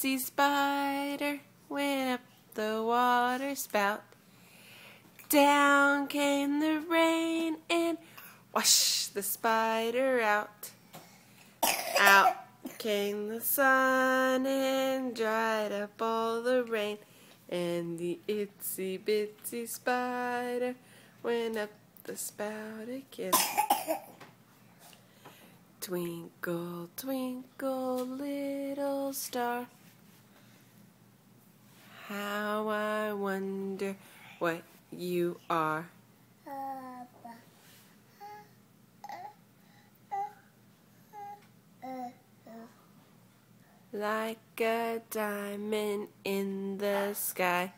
itsy spider went up the water spout. Down came the rain and wash the spider out. Out came the sun and dried up all the rain. And the itsy bitsy spider went up the spout again. Twinkle, twinkle, little star, how I wonder what you are. Like a diamond in the sky.